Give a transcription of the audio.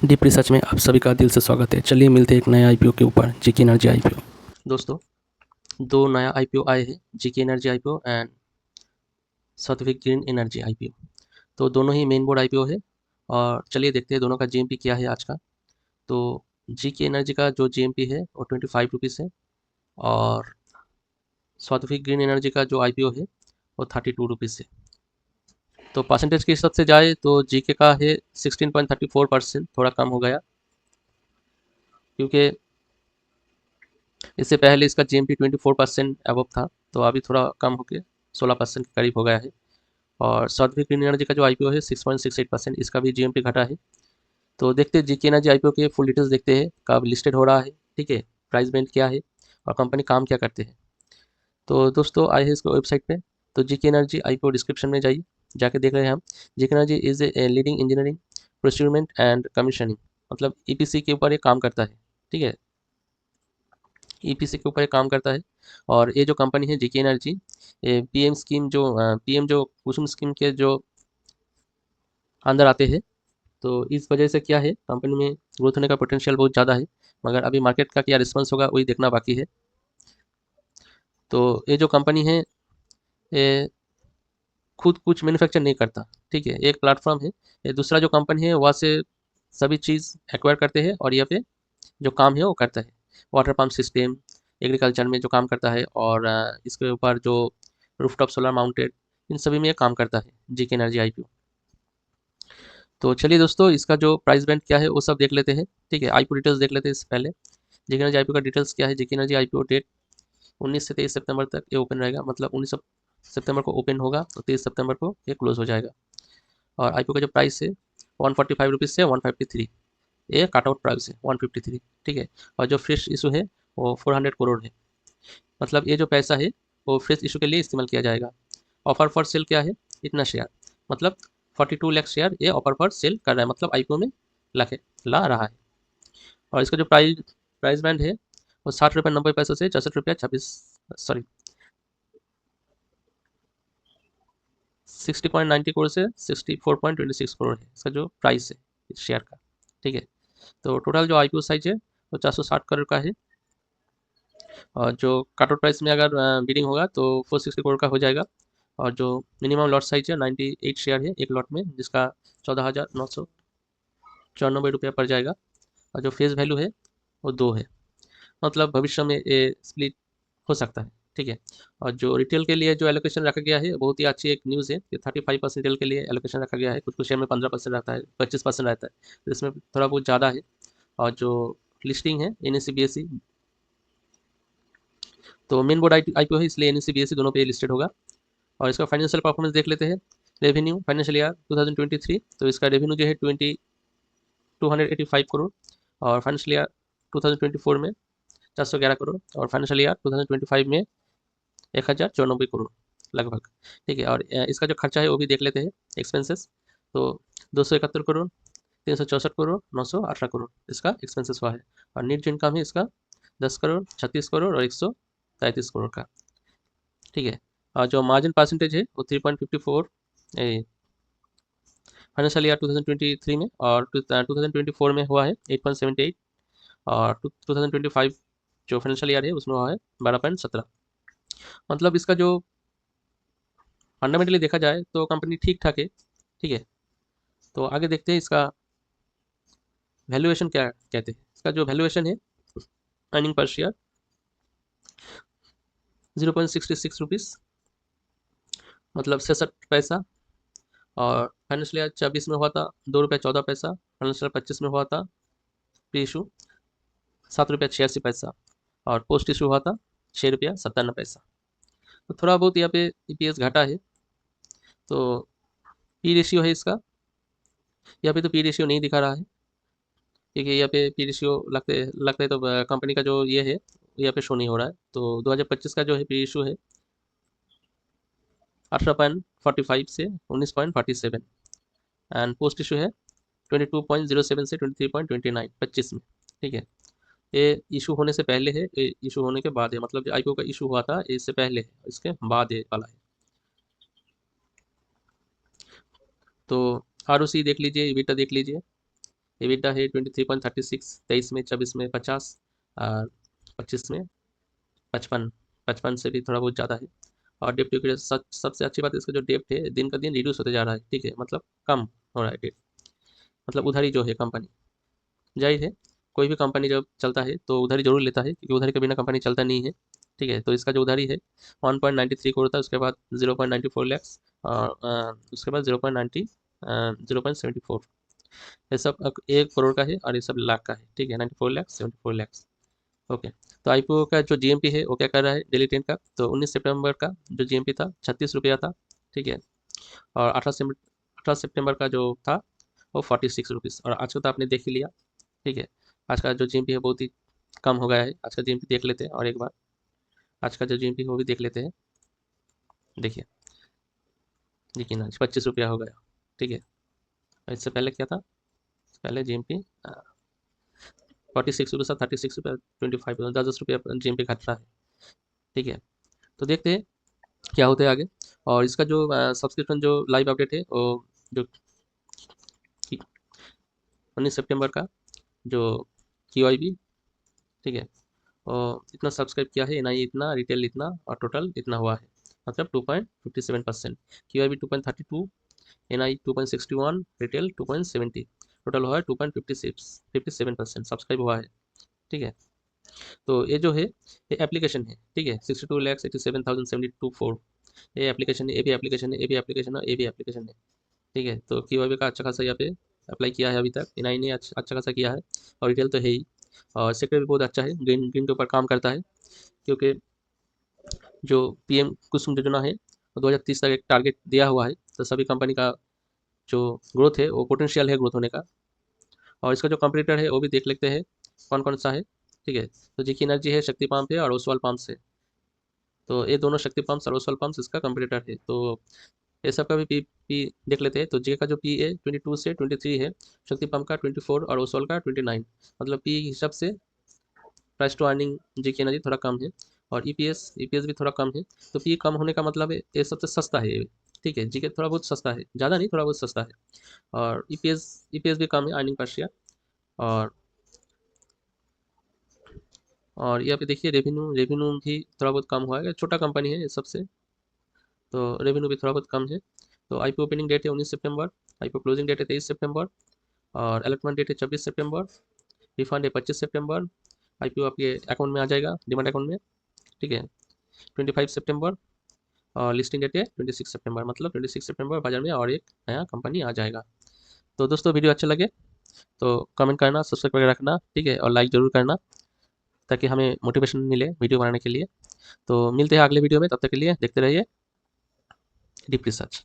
Deep research में आप सभी का दिल से स्वागत है। चलिए मिलते हैं एक नए आईपीओ के ऊपर, जीके एनर्जी आईपीओ। दोस्तों, दो नया आईपीओ आए हैं, जीके एनर्जी आईपीओ एंड सात्विक ग्रीन एनर्जी आईपीओ। तो दोनों ही मेन बोर्ड आईपीओ है और चलिए देखते हैं दोनों का जीएमपी क्या है आज का। तो जीके एनर्जी का जो जीएमपी है वो 25 रुपीज़ है और सात्विक ग्रीन एनर्जी का जो आईपीओ है वो 32 रुपीज़ है। तो परसेंटेज के हिसाब से जाए तो जीके का है 16.34%, थोड़ा कम हो गया क्योंकि इससे पहले इसका जीएमपी 24% अबव था, तो अभी थोड़ा कम होकर 16% के करीब हो गया है। और साध्वी ग्रीन एनर्जी का जो आईपीओ है 6.68%, इसका भी जीएमपी घटा है। तो देखते हैं जीके एनर्जी आईपीओ के फुल डिटेल्स देखते हैं, कब लिस्टेड हो रहा है, ठीक है, प्राइस बैंड क्या है और कंपनी काम क्या करते हैं। तो दोस्तों आए हैं इसको वेबसाइट पे, तो जीके एनर्जी आईपीओ डिस्क्रिप्शन में जाइए, जाके देख रहे हैं हम। GK energy is a leading engineering procurement and commissioning, मतलब ईपीसी के ऊपर ये काम करता है, ठीक है, ईपीसी के ऊपर ये काम करता है। और ये जो कंपनी है जीके एनर्जी, ये पीएम स्कीम जो पीएम जो कुसुम स्कीम के जो अंदर आते हैं, तो इस वजह से क्या है, कंपनी में ग्रोथ होने का पोटेंशियल बहुत ज़्यादा है, मगर अभी मार्केट का क्या रिस्पॉन्स होगा वही देखना बाकी है। तो ये जो कंपनी है ये खुद कुछ मैन्युफैक्चर नहीं करता, ठीक है, एक प्लेटफॉर्म है। ये दूसरा जो कंपनी है वहाँ से सभी चीज़ एक्वायर करते हैं और यहाँ पे जो काम है वो करता है। वाटर पम्प सिस्टम एग्रीकल्चर में जो काम करता है और इसके ऊपर जो रूफटॉप सोलर माउंटेड, इन सभी में ये काम करता है जीके एनर्जी आईपीओ। तो चलिए दोस्तों, इसका जो प्राइस बैंड क्या है वो सब देख लेते हैं, ठीक है, आईपीओ डिटेल्स देख लेते हैं इससे पहले। जीके एनर्जी आईपीओ का डिटेल्स क्या है, जीके एनर्जी आईपीओ डेट 19 से 23 सितंबर तक ये ओपन रहेगा, मतलब 19 सितंबर को ओपन होगा और 23 सितंबर को ये क्लोज हो जाएगा। और आईपीओ का जो प्राइस है 145 रुपीज़ से 153, ये कट आउट प्राइस है 153, ठीक है। और जो फ्रेश इशू है वो 400 करोड़ है, मतलब ये जो पैसा है वो फ्रेश इशू के लिए इस्तेमाल किया जाएगा। ऑफर फॉर सेल क्या है, इतना शेयर, मतलब 42 लाख शेयर ये ऑफर फॉर सेल कर रहा है, मतलब आईपीओ में ला रहा है। और इसका जो प्राइस बैंड है वो 60 रुपये 90 पैसे से 64 रुपया 26, सॉरी 60.90 करोड़ से 64.26 करोड़ है इसका जो प्राइस है इस शेयर का, ठीक है। तो टोटल जो आईपीओ साइज है वो 460 करोड़ का है और जो कट आउट प्राइस में अगर बिडिंग होगा तो 460 करोड़ का हो जाएगा। और जो मिनिमम लॉट साइज है 98 शेयर है एक लॉट में, जिसका 14,994 रुपया पड़ जाएगा। और जो फेस वैल्यू है वो 2 है, मतलब भविष्य में ये स्प्लिट हो सकता है, ठीक है। और जो रिटेल के लिए जो एलोकेशन रखा गया है बहुत ही अच्छी एक न्यूज़ है कि 35% रिटेल के लिए एलोकेशन रखा गया है, कुछ कुछ शेयर में 15% रहता है, 25% रहता है, तो इसमें थोड़ा बहुत ज़्यादा है। और जो लिस्टिंग है एनएससी बीएससी, तो मेन बोर्ड आईपीओ है इसलिए एनएससी बीएससी दोनों पे लिस्टेड होगा। और इसका फाइनेंशियल परफॉर्मेंस देख लेते हैं। रेवेन्यू फाइनेंशियल ईयर 2023, तो इसका रेवेन्यू जो है 285 करोड़, और फाइनेंशियल ईयर 2024 में 411 करोड़, और फाइनेंशियल ईयर 2025 में 1094 करोड़ लगभग, ठीक है। और इसका जो खर्चा है वो भी देख लेते हैं, एक्सपेंसेस। तो 271 करोड़, 364 करोड़, 918 करोड़ इसका एक्सपेंसेस हुआ है। और नेट जो इनकम है इसका 10 करोड़, 36 करोड़ और 133 करोड़ का, ठीक है। और जो मार्जिन परसेंटेज है वो 3.54 फाइनेंशियल ईयर 2023 में, और 2024 में हुआ है 8.78, और 2025 जो फाइनेंशियल ईयर है उसमें हुआ है 12.17। मतलब इसका जो फंडामेंटली देखा जाए तो कंपनी ठीक ठाक है, ठीक है। तो आगे देखते हैं इसका वैल्यूएशन क्या कहते हैं। इसका जो वैल्यूएशन है अर्निंग पर शेयर 0.66 रुपीज़, मतलब 66 पैसा। और फाइनेंशियल ईयर 24 में हुआ था 2 रुपया 14 पैसा, फाइनेंशियल 25 में हुआ था प्री इशू 7 रुपया 86 पैसा, और पोस्ट इशू हुआ था 6 रुपया 57 पैसा। तो थोड़ा बहुत यहाँ पे ईपीएस घटा है। तो पी रेशियो है इसका, यहाँ पे तो पी रेशियो नहीं दिखा रहा है, क्योंकि यहाँ पे पी रेशियो लगते है तो कंपनी का जो ये है यहाँ पे शो नहीं हो रहा है। तो 2025 का जो है पी रेशियो है 18.45 से 19.47, एंड पोस्ट इशू है 22.07 से 23.29 25 में, ठीक है। ये इशू होने से पहले है, ये इशू होने के बाद है, मतलब जो आईपीओ का इशू हुआ था ये इससे पहले है, इसके बाद ये वाला है। तो आरओसी देख लीजिए, EBITDA देख लीजिए, EBITDA है 23.36, 23 में, 24 में 50 और 25 में 55, 55 से भी थोड़ा बहुत ज़्यादा है। और डेप्ट इक्विटी सबसे अच्छी बात है, इसका जो डेप्ट है दिन का दिन रिड्यूस होते जा रहा है, ठीक है, मतलब कम हो रहा है डेप्ट, मतलब उधारी जो है कंपनी, जाहिर है कोई भी कंपनी जब चलता है तो उधारी जरूर लेता है, क्योंकि उधारी के बिना कंपनी चलता नहीं है, ठीक है। तो इसका जो उधारी है 1.93 करोड़ था, उसके बाद 0.94 लैक्स और उसके बाद 0.74, ये सब 1 करोड़ का है और ये सब लाख का है, ठीक है, 94 लैक्स 74 लैक्स। ओके, तो आईपीओ का जो जीएमपी है वो क्या कर रहा है डेली ट्रेंड का, तो 19 सितंबर का जो जीएमपी था 36 रुपया था, ठीक है। और 18 सितंबर का जो था वो 46 रुपीज़, और आज का तो आपने देख ही लिया, ठीक है। आज का जो जीएमपी है बहुत ही कम हो गया है, आज का जीएमपी देख लेते हैं और एक बार आज का जो जीएमपी है वो भी देख लेते हैं। देखिए, देखिए ना 25 रुपया हो गया, ठीक है। इससे पहले क्या था, पहले जीएमपी 46 रुपये, 36 रुपया 25, 10 रुपया जीएमपी घट रहा है, ठीक है। तो देखते हैं क्या होता है आगे। और इसका जो सब्सक्रिप्शन जो लाइव अपडेट है वो जो 19 सितंबर का जो QIB, ठीक है, और इतना सब्सक्राइब किया है, एनआई इतना, रिटेल इतना और टोटल इतना हुआ है, मतलब 2.57%, QIB 2.32, एनआई 2.61, रिटेल 2.70, टोटल हुआ है 2.57% सब्सक्राइब हुआ है, ठीक है। तो ये जो है ये एप्लीकेशन है, ठीक है, 62,87,074, ये एप्लीकेशन है, ये भी एप्लीकेशन है, ये भी एप्लीकेशन है, ये भी एप्लीकेशन है, ठीक है। तो QIB का अच्छा खासा यहाँ पे अप्लाई किया है अभी तक, एनआई ने अच्छा खासा किया है, और रिटेल तो है ही, और सेक्टर भी बहुत अच्छा है, ग्रीन ग्रीन के ऊपर काम करता है, क्योंकि जो पीएम कुसुम योजना है वो 2030 तक एक टारगेट दिया हुआ है, तो सभी कंपनी का जो ग्रोथ है वो पोटेंशियल है ग्रोथ होने का। और इसका जो कंपटीटर है वो भी देख लेते हैं कौन कौन सा है, ठीक है। तो जेके एनर्जी है, शक्ति पंप है और ओसवाल पंप्स है, तो ये दोनों शक्ति पंप्स और ओसवाल पंप्स इसका कंपटीटर है। तो ये सब का भी पी देख लेते हैं। तो जे का जो पी है 22 से 23 है, शक्ति पंप का 24 और ओसवाल का 29, मतलब पी के हिसाब से price to earning JK Energy थोड़ा कम है, और ईपीएस भी थोड़ा कम है। तो पी कम होने का मतलब है ये सबसे सस्ता है ये, ठीक है। जीके थोड़ा बहुत सस्ता है, ज़्यादा नहीं, थोड़ा बहुत सस्ता है। और ईपीएस भी कम है, अर्निंग पर शेयर। और यहाँ पे देखिए रेवेन्यू रेवेन्यू भी थोड़ा बहुत कम हुआ है, छोटा कंपनी है ये सबसे, तो रेवेन्यू भी थोड़ा बहुत कम है। तो आईपीओ ओपनिंग डेट है 19 सितंबर, आईपीओ क्लोजिंग डेट है 23 सितंबर, और अलॉटमेंट डेट है 26 सितंबर, रिफंड है 25 सितंबर, आईपीओ आपके अकाउंट में आ जाएगा, डिमैट अकाउंट में, ठीक है, 25 सितंबर, और लिस्टिंग डेट है 26 सितंबर, मतलब 26 सितंबर बाजार में और एक नया कंपनी आ जाएगा। तो दोस्तों वीडियो अच्छे लगे तो कमेंट करना, सब्सक्राइब करके रखना, ठीक है, और लाइक ज़रूर करना, ताकि हमें मोटिवेशन मिले वीडियो बनाने के लिए। तो मिलते हैं अगले वीडियो में, तब तक के लिए देखते रहिए डीप रिसर्च।